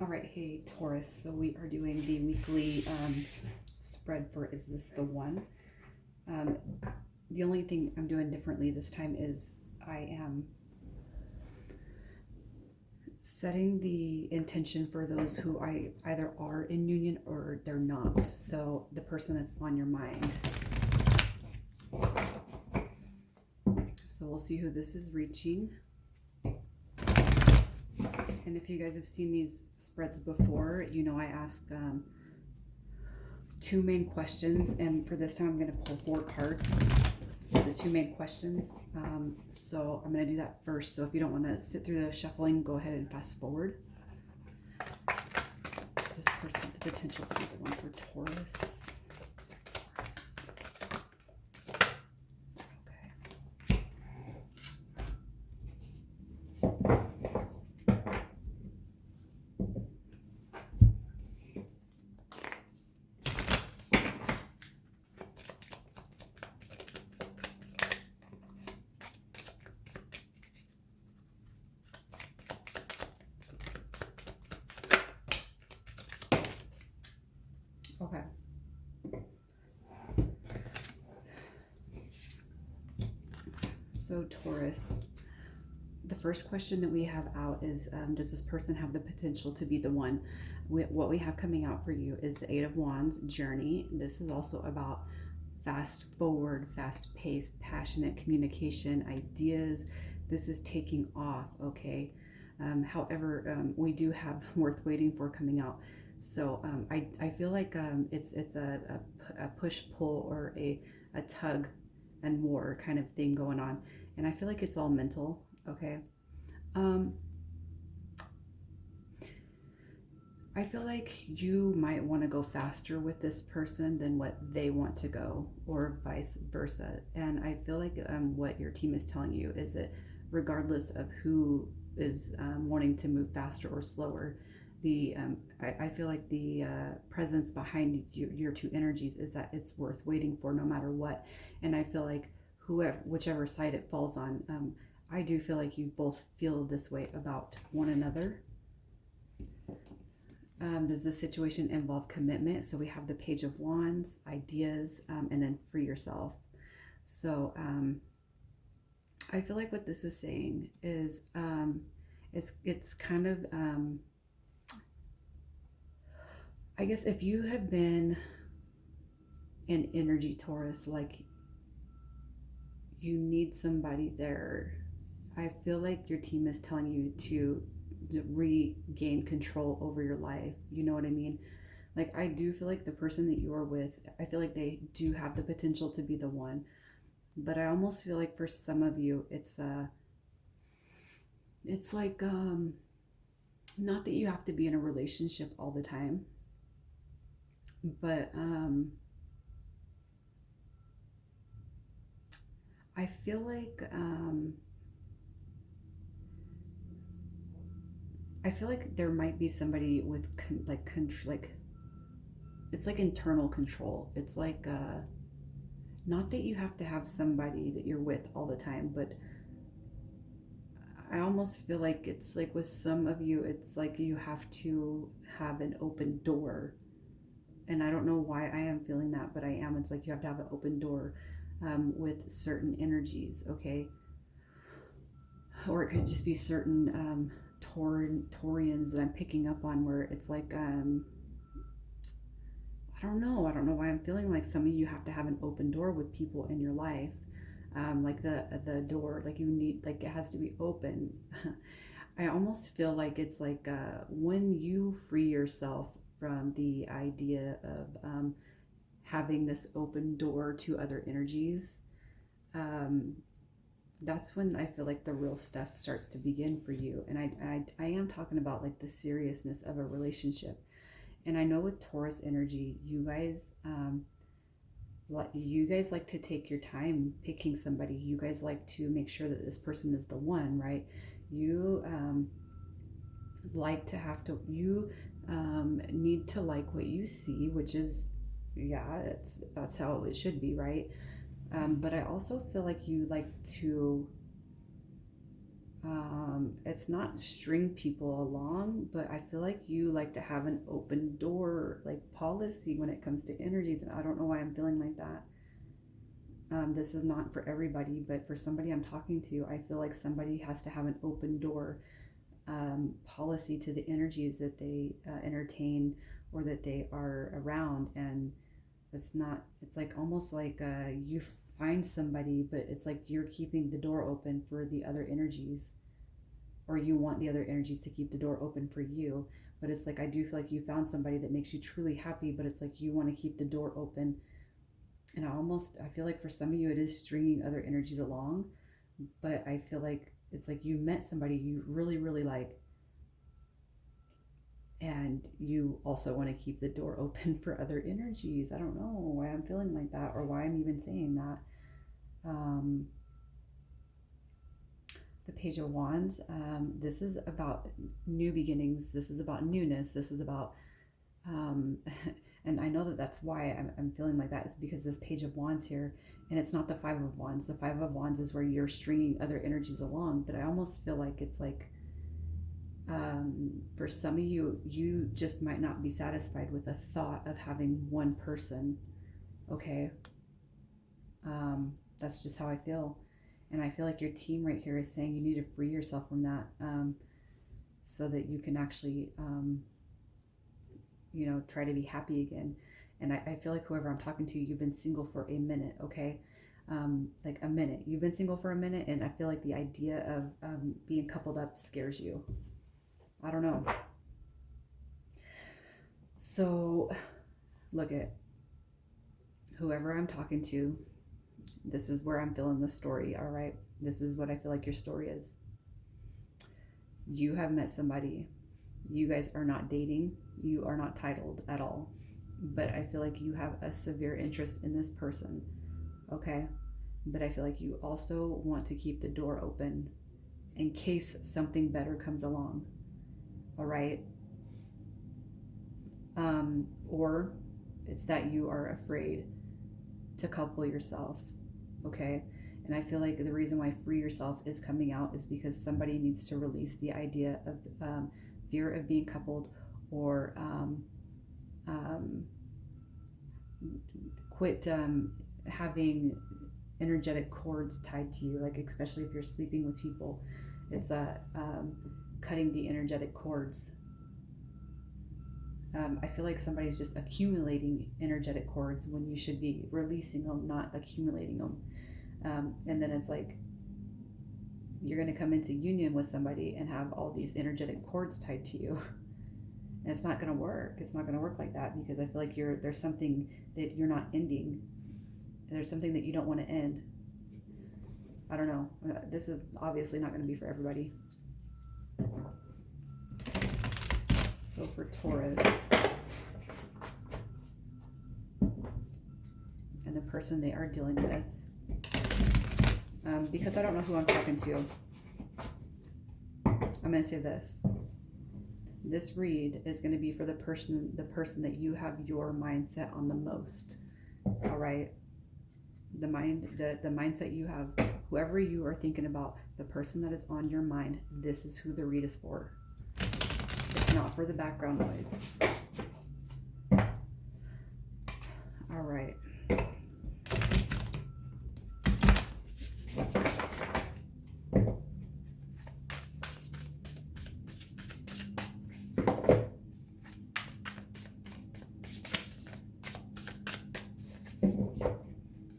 All right, hey Taurus. So we are doing the weekly spread for Is This the One? The only thing I'm doing differently this time is I am setting the intention for those who I either are in union or they're not. So the person that's on your mind. So we'll see who this is reaching. And if you guys have seen these spreads before, you know I ask two main questions, and for this time I'm going to pull 4 cards for the 2 main questions. So I'm going to do that first. So if you don't want to sit through the shuffling, go ahead and fast forward. Does this person have the potential to be the one for Taurus? Okay. So Taurus, the first question that we have out is, does this person have the potential to be the one? What we have coming out for you is the 8 of Wands, journey. This is also about fast forward, fast paced, passionate communication, ideas. This is taking off, okay? However, we do have worth waiting for coming out. So I feel like it's a push-pull or a tug and war kind of thing going on. And I feel like it's all mental, okay? I feel like you might want to go faster with this person than what they want to go, or vice versa. And I feel like what your team is telling you is that regardless of who is wanting to move faster or slower, I feel like the presence behind your 2 energies is that it's worth waiting for no matter what. And I feel like whichever side it falls on, I do feel like you both feel this way about one another. Does this situation involve commitment? So we have the Page of Wands, ideas, and then free yourself. So I feel like what this is saying is it's kind of I guess if you have been in energy Taurus, like you need somebody there, I feel like your team is telling you to regain control over your life. You know what I mean? Like I do feel like the person that you are with, I feel like they do have the potential to be the one. But I almost feel like for some of you, it's like not that you have to be in a relationship all the time, but I feel like there might be somebody with it's like internal control. It's like not that you have to have somebody that you're with all the time, but I almost feel like it's like with some of you, it's like you have to have an open door. And I don't know why I am feeling that, but I am. It's like you have to have an open door with certain energies, okay? Or it could just be certain Taurians that I'm picking up on, where it's like, I don't know why I'm feeling like some of you have to have an open door with people in your life. Like the door, like you need, like it has to be open. I almost feel like it's like when you free yourself from the idea of having this open door to other energies, that's when I feel like the real stuff starts to begin for you. And I am talking about like the seriousness of a relationship. And I know with Taurus energy, you guys like to take your time picking somebody. You guys like to make sure that this person is the one, right? You like to have to, you need to like what you see, which is, yeah, that's how it should be, right? But I also feel like you like to It's not string people along, but I feel like you like to have an open door like policy when it comes to energies, and I don't know why I'm feeling like that. This is not for everybody, but for somebody I'm talking to, I feel like somebody has to have an open door policy to the energies that they entertain or that they are around. And it's like almost like you find somebody, but it's like you're keeping the door open for the other energies, or you want the other energies to keep the door open for you. But it's like I do feel like you found somebody that makes you truly happy, but it's like you want to keep the door open. And I feel like for some of you it is stringing other energies along, but I feel like it's like you met somebody you really, really like, and you also want to keep the door open for other energies. I don't know why I'm feeling like that, or why I'm even saying that. The Page of Wands, this is about new beginnings. This is about newness. This is about, and I know that that's why I'm feeling like that, is because this Page of Wands here, and it's not the Five of Wands. The Five of Wands is where you're stringing other energies along, but I almost feel like it's like, for some of you, you just might not be satisfied with the thought of having one person, okay? That's just how I feel. And I feel like your team right here is saying you need to free yourself from that, so that you can actually, try to be happy again. And I feel like whoever I'm talking to, you've been single for a minute, okay? Like a minute. You've been single for a minute, and I feel like the idea of being coupled up scares you. I don't know. So, look at whoever I'm talking to. This is where I'm feeling the story, all right? This is what I feel like your story is. You have met somebody. You guys are not dating. You are not titled at all. But I feel like you have a severe interest in this person, okay? But I feel like you also want to keep the door open in case something better comes along, all right? Or it's that you are afraid to couple yourself, okay? And I feel like the reason why free yourself is coming out is because somebody needs to release the idea of fear of being coupled, or quit having energetic cords tied to you, like especially if you're sleeping with people. It's cutting the energetic cords. I feel like somebody's just accumulating energetic cords when you should be releasing them, not accumulating them. And then it's like you're going to come into union with somebody and have all these energetic cords tied to you. And it's not going to work. It's not going to work like that, because I feel like there's something that you're not ending. There's something that you don't want to end. I don't know. This is obviously not going to be for everybody. So for Taurus and the person they are dealing with, because I don't know who I'm talking to, I'm going to say this. This read is going to be for the person that you have your mindset on the most. All right. The mindset you have, whoever you are thinking about, the person that is on your mind, this is who the read is for. It's not for the background noise. All right.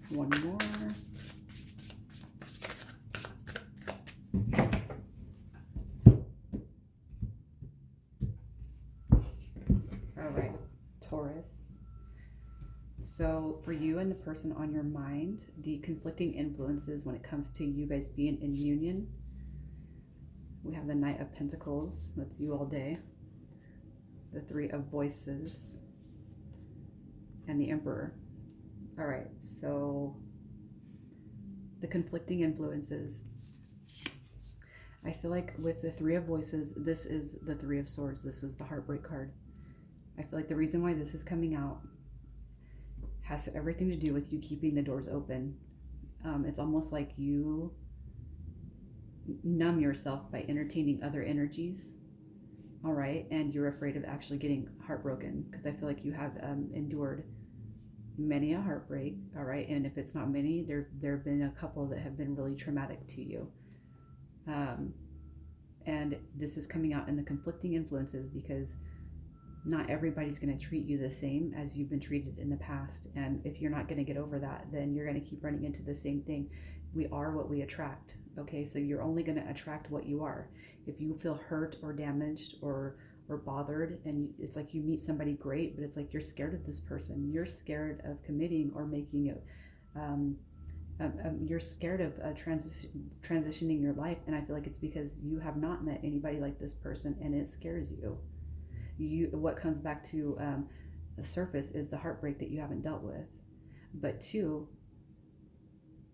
One more. All right, Taurus. So for you and the person on your mind, the conflicting influences when it comes to you guys being in union, we have the Knight of Pentacles. That's you all day. The Three of Voices. And the Emperor. All right, so the conflicting influences. I feel like with the Three of Voices, this is the Three of Swords. This is the heartbreak card. I feel like the reason why this is coming out has everything to do with you keeping the doors open. It's almost like you numb yourself by entertaining other energies. All right. And you're afraid of actually getting heartbroken, because I feel like you have endured many a heartbreak. All right. And if it's not many, there have been a couple that have been really traumatic to you. And this is coming out in the conflicting influences, because not everybody's going to treat you the same as you've been treated in the past. And if you're not going to get over that, then you're going to keep running into the same thing. We are what we attract. Okay, so you're only going to attract what you are. If you feel hurt or damaged or bothered, and it's like you meet somebody great, but it's like you're scared of this person. You're scared of committing or making it. You're scared of transitioning your life, and I feel like it's because you have not met anybody like this person, and it scares you. What comes back to the surface is the heartbreak that you haven't dealt with. But two,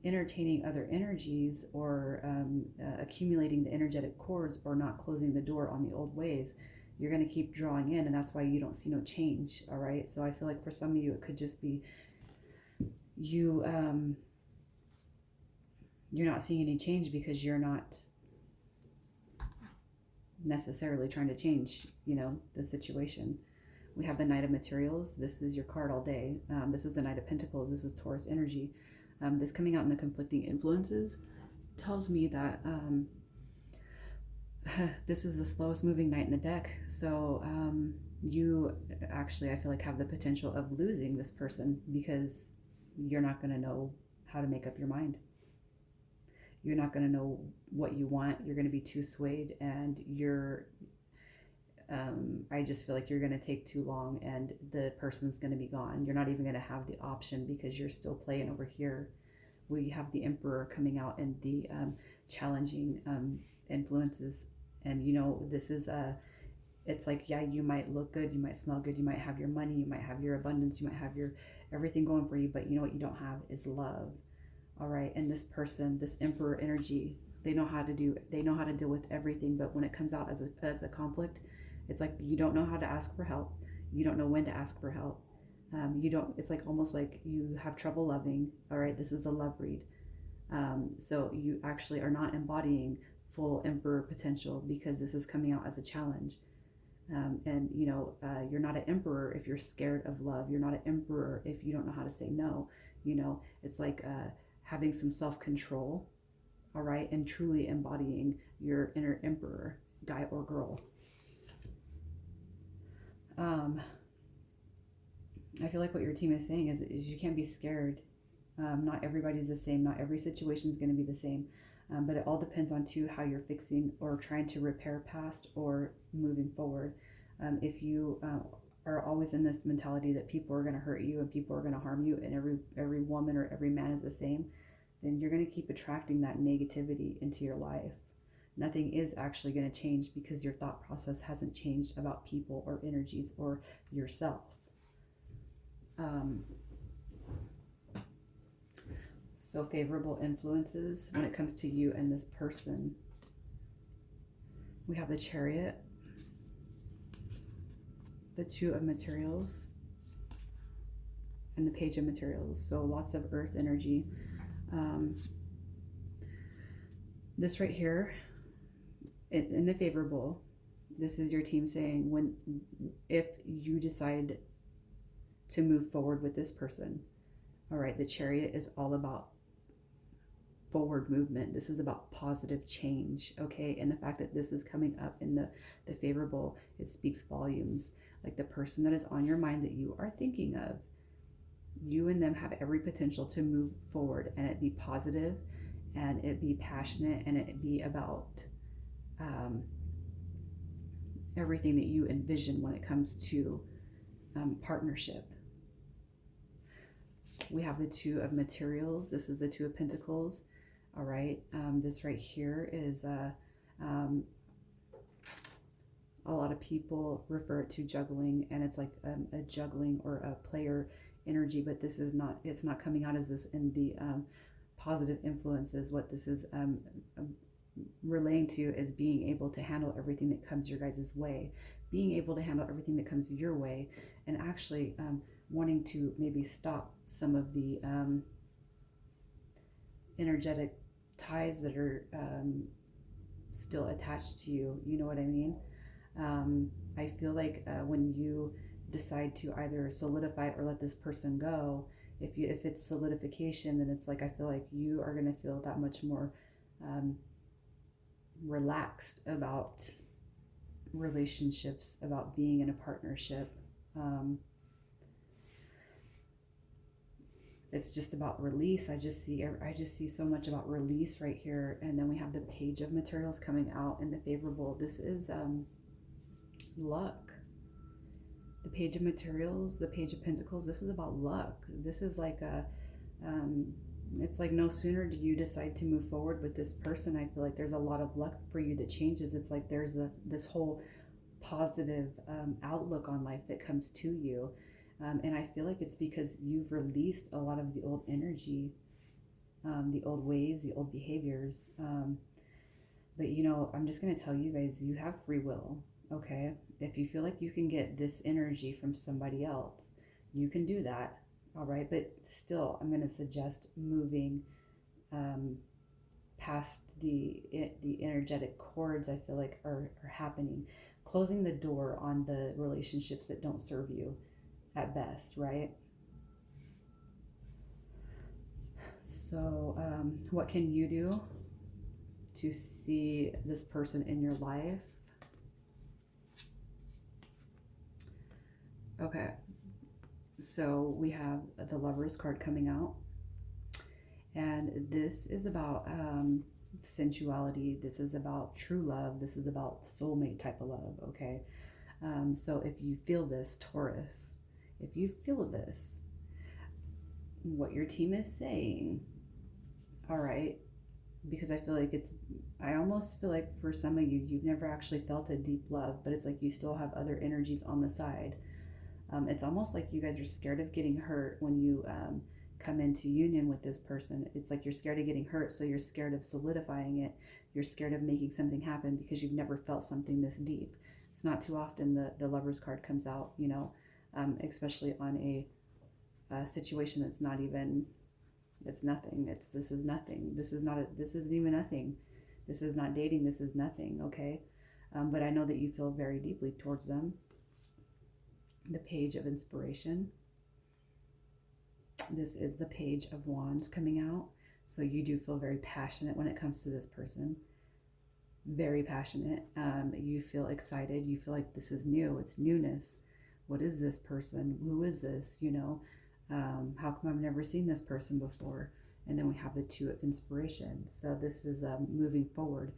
entertaining other energies, or accumulating the energetic cords, or not closing the door on the old ways, you're going to keep drawing in, and that's why you don't see no change. All right, so I feel like for some of you it could just be you you're not seeing any change because you're not necessarily trying to change, the situation. We have the Knight of Materials. This is your card all day. This is the Knight of Pentacles. This is Taurus energy. This coming out in the conflicting influences tells me that this is the slowest moving knight in the deck. So you actually, I feel like, have the potential of losing this person, because you're not going to know how to make up your mind. You're not going to know what you want. You're going to be too swayed, and I just feel like you're going to take too long, and the person's going to be gone. You're not even going to have the option, because you're still playing over here. We have the Emperor coming out in the challenging influences. And, this is it's like, yeah, you might look good, you might smell good, you might have your money, you might have your abundance, you might have your everything going for you, but you know what you don't have is love. All right. And this person, this Emperor energy, they know how to deal with everything. But when it comes out as a conflict, it's like you don't know how to ask for help. You don't know when to ask for help. It's like almost like you have trouble loving. All right. This is a love read. So you actually are not embodying full Emperor potential, because this is coming out as a challenge. And you're not an emperor if you're scared of love. You're not an emperor if you don't know how to say no. It's like having some self-control, all right, and truly embodying your inner emperor, guy or girl. I feel like what your team is saying is you can't be scared. Not everybody's the same. Not every situation is going to be the same. But it all depends on how you're fixing or trying to repair past or moving forward. If you are always in this mentality that people are going to hurt you and people are going to harm you, and every woman or every man is the same, then you're going to keep attracting that negativity into your life. Nothing is actually going to change, because your thought process hasn't changed about people or energies or yourself. So favorable influences when it comes to you and this person. We have the Chariot, the Two of Materials, and the Page of Materials. So lots of earth energy. This right here, in the favorable, this is your team saying if you decide to move forward with this person, all right, the Chariot is all about forward movement. This is about positive change, okay? And the fact that this is coming up in the favorable, it speaks volumes. Like the person that is on your mind that you are thinking of, you and them have every potential to move forward, and it be positive, and it be passionate, and it be about everything that you envision when it comes to partnership. We have the Two of Materials. This is the Two of Pentacles. All right. This right here is a lot of people refer it to juggling, and it's like a juggling or a player energy, but this is not, it's not coming out as this in the positive influences. What this is relaying to you is being able to handle everything that comes your guys' way, being able to handle everything that comes your way, and actually wanting to maybe stop some of the energetic ties that are still attached to you. You know what I mean? I feel like when you decide to either solidify or let this person go, if it's solidification, then it's like I feel like you are going to feel that much more relaxed about relationships, about being in a partnership. It's just about release. I just see so much about release right here. And then we have the Page of Materials coming out in the favorable. This is luck. The Page of Materials, the Page of Pentacles, this is about luck. This is like it's like no sooner do you decide to move forward with this person, I feel like there's a lot of luck for you that changes. It's like there's this whole positive outlook on life that comes to you. And I feel like it's because you've released a lot of the old energy, the old ways, the old behaviors. But you know, I'm just going to tell you guys, you have free will, okay? If you feel like you can get this energy from somebody else, you can do that, all right? But still, I'm going to suggest moving past the energetic cords I feel like are happening. Closing the door on the relationships that don't serve you at best, right? So what can you do to see this person in your life? Okay, so we have the Lovers card coming out, and this is about sensuality. This is about true love. This is about soulmate type of love, okay? So if you feel this, Taurus, if you feel this, what your team is saying, all right, because I feel like I almost feel like for some of you, you've never actually felt a deep love, but it's like you still have other energies on the side. It's almost like you guys are scared of getting hurt when you come into union with this person. It's like you're scared of getting hurt, so you're scared of solidifying it. You're scared of making something happen because you've never felt something this deep. It's not too often the Lovers card comes out, you know, especially on a situation that's not even, it's nothing. This is nothing. This isn't even nothing. This is not dating. This is nothing, okay? But I know that you feel very deeply towards them. The Page of Inspiration. This is the Page of Wands coming out. So you do feel very passionate when it comes to this person. Very passionate. You feel excited. You feel like this is new. It's newness. What is this person? Who is this? You know, how come I've never seen this person before? And then we have the Two of Inspiration. So this is moving forward.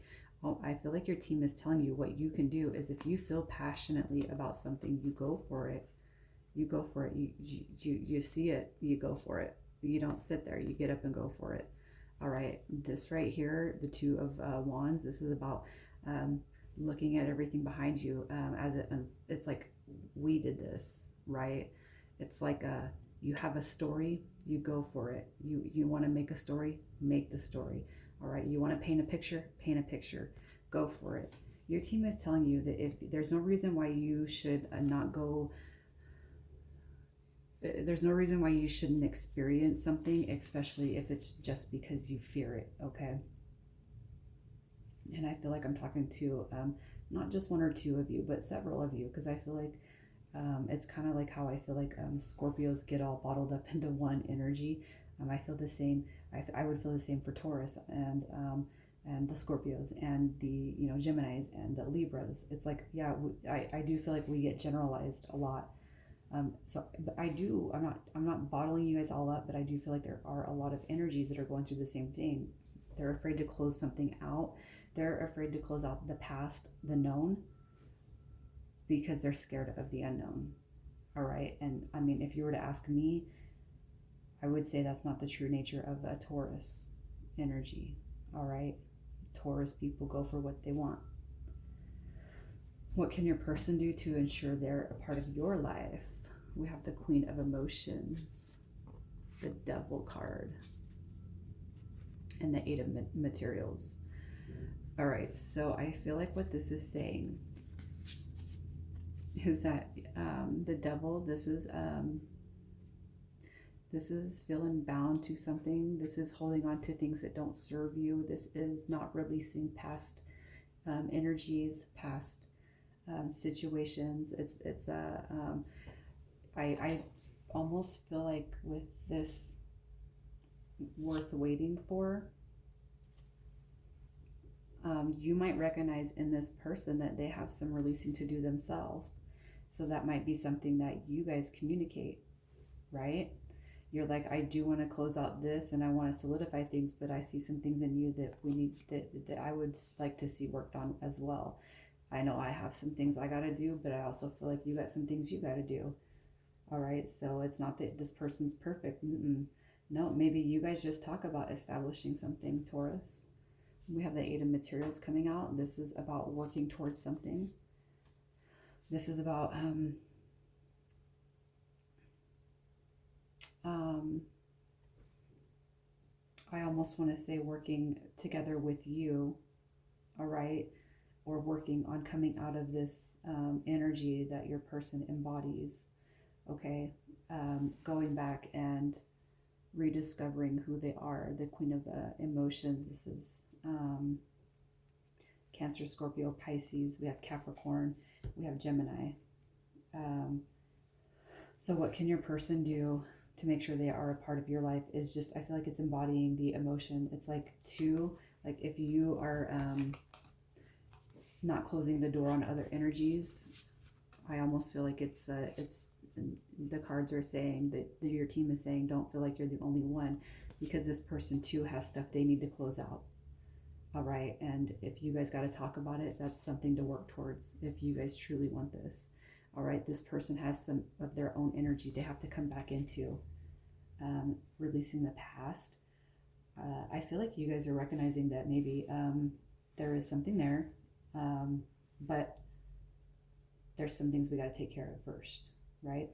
I feel like your team is telling you what you can do is if you feel passionately about something, you go for it. You go for it. You see it, you go for it. You don't sit there, you get up and go for it. All right, this right here, the Two of Wands, this is about looking at everything behind you it's like we did this, right? It's like you have a story, you go for it. You want to make a story, make the story. All right, you want to paint a picture, go for it. Your team is telling you that if there's no reason why you should not go, there's no reason why you shouldn't experience something, especially if it's just because you fear it, okay? And I feel like I'm talking to not just one or two of you, but several of you, because I feel like it's kind of like how I feel like Scorpios get all bottled up into one energy. I feel the same. I would feel the same for Taurus and the Scorpios and the Geminis and the Libras. It's like, yeah, I do feel like we get generalized a lot. So, but I'm not bottling you guys all up, but I do feel like there are a lot of energies that are going through the same thing. They're afraid to close something out. They're afraid to close out the past, the known, because they're scared of the unknown. All right. And I mean, if you were to ask me, I would say that's not the true nature of a Taurus energy. All right. Taurus people go for what they want. What can your person do to ensure they're a part of your life? We have the Queen of Emotions, the Devil card, and the Eight of Materials. All right. So I feel like what this is saying is that the Devil, this is feeling bound to something. This is holding on to things that don't serve you. This is not releasing past energies, past situations. I almost feel like with this worth waiting for, you might recognize in this person that they have some releasing to do themselves. So that might be something that you guys communicate, right? You're like, I do want to close out this and I want to solidify things, but I see some things in you that we need that I would like to see worked on as well. I know I have some things I got to do, but I also feel like you got some things you got to do. All right. So it's not that this person's perfect. No, maybe you guys just talk about establishing something, Taurus. We have the Eight of Materials coming out. This is about working towards something. This is about I almost want to say working together with you, all right, or working on coming out of this energy that your person embodies, okay, going back and rediscovering who they are, the Queen of the Emotions. This is Cancer, Scorpio, Pisces. We have Capricorn. We have Gemini. So what can your person do to make sure they are a part of your life is just, I feel like it's embodying the emotion. It's like if you are not closing the door on other energies, I almost feel like it's the cards are saying that your team is saying, don't feel like you're the only one, because this person too has stuff they need to close out. All right. And if you guys got to talk about it, that's something to work towards if you guys truly want this. All right. This person has some of their own energy they have to come back into, releasing the past. I feel like you guys are recognizing that maybe there is something there, but there's some things we got to take care of first, right?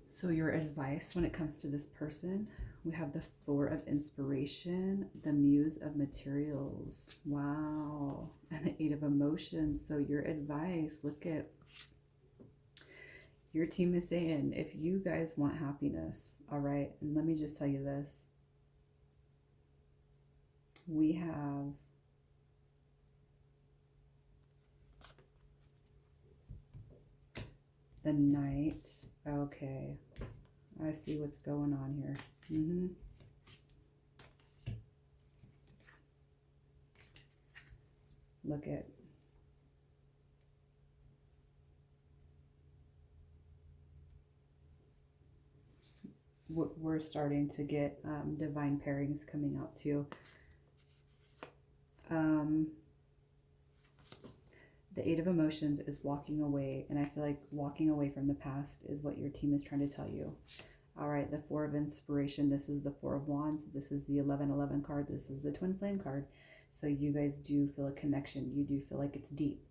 So your advice when it comes to this person, we have the Four of Inspiration, the Muse of Materials, wow, and the Eight of Emotions. So your advice, look at, your team is saying, if you guys want happiness, all right, and let me just tell you this, we have the Knight. Okay, I see what's going on here. Look at, we're starting to get divine pairings coming out too. The Eight of Emotions is walking away, and I feel like walking away from the past is what your team is trying to tell you. All right, the Four of Inspiration, this is the Four of Wands, this is the 1111 card, this is the Twin Flame card. So you guys do feel a connection, you do feel like it's deep.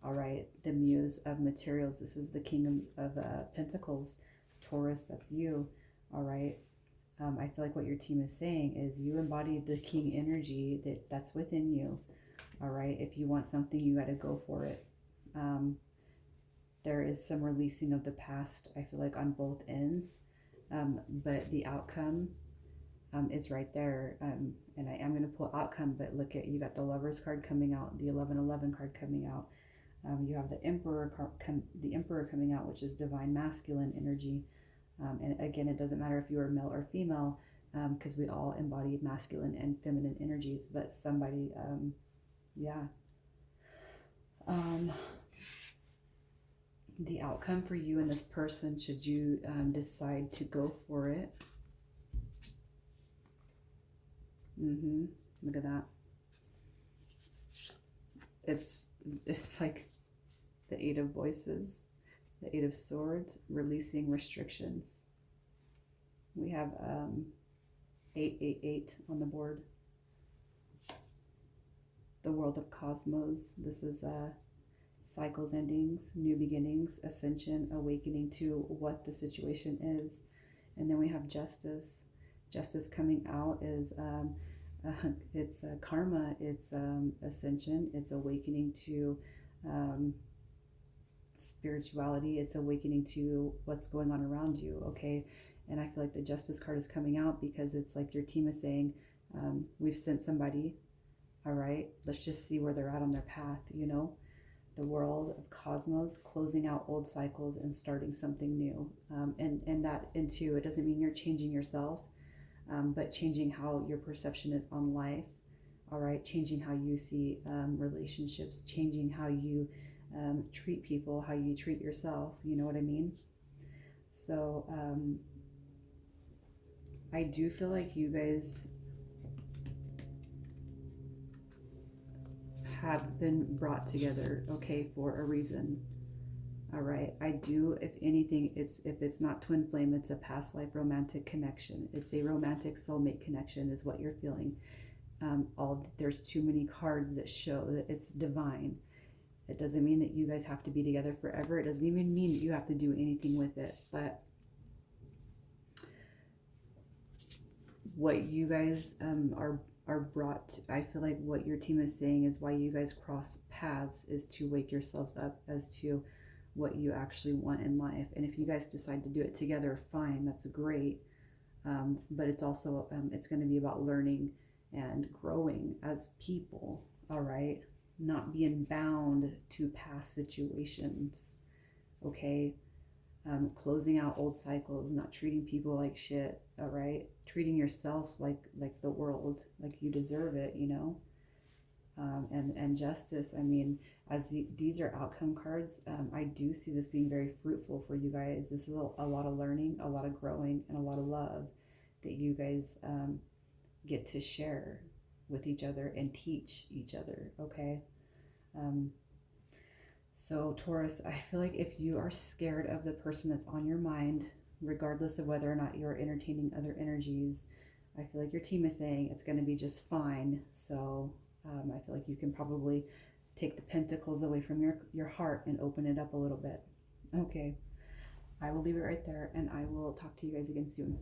All right, the Muse of Materials, this is the King of Pentacles, Taurus, that's you. All right, I feel like what your team is saying is you embody the King energy that's within you. All right, if you want something, you got to go for it. There is some releasing of the past, I feel like, on both ends, but the outcome is right there. And I am going to pull outcome, but look at, you got the Lovers card coming out, the 1111 card coming out. You have the Emperor coming out, which is divine masculine energy. And again, it doesn't matter if you are male or female, because we all embody masculine and feminine energies, but somebody, the outcome for you and this person, should you decide to go for it. Look at that. It's like the Eight of Voices, the Eight of Swords, releasing restrictions. We have 888 on the board. The World of Cosmos. This is cycles, endings, new beginnings, ascension, awakening to what the situation is. And then we have Justice. Justice coming out is it's karma, it's ascension, it's awakening to spirituality, it's awakening to what's going on around you, okay? And I feel like the Justice card is coming out because it's like your team is saying, we've sent somebody, All right, let's just see where they're at on their path, you know. The world of cosmos, closing out old cycles and starting something new. And that into, it doesn't mean you're changing yourself, but changing how your perception is on life. All right, changing how you see relationships, changing how you treat people, how you treat yourself. You know what I mean? So I do feel like you guys have been brought together, okay, for a reason. All right, I do, if anything, if it's not twin flame, it's a past life romantic connection. It's a romantic soulmate connection is what you're feeling. There's too many cards that show that it's divine. It doesn't mean that you guys have to be together forever. It doesn't even mean that you have to do anything with it. But what you guys are brought, I feel like what your team is saying is why you guys cross paths is to wake yourselves up as to what you actually want in life. And if you guys decide to do it together, fine, that's great. But it's also, it's going to be about learning and growing as people, all right? Not being bound to past situations, okay? Closing out old cycles, not treating people like shit, all right? Treating yourself like the world, like you deserve it, you know? And justice, I mean, as these are outcome cards, I do see this being very fruitful for you guys. This is a lot of learning, a lot of growing, and a lot of love that you guys get to share with each other and teach each other, okay? So Taurus, I feel like if you are scared of the person that's on your mind, regardless of whether or not you're entertaining other energies, I feel like your team is saying it's going to be just fine. So I feel like you can probably take the pentacles away from your heart and open it up a little bit. Okay, I will leave it right there, and I will talk to you guys again soon.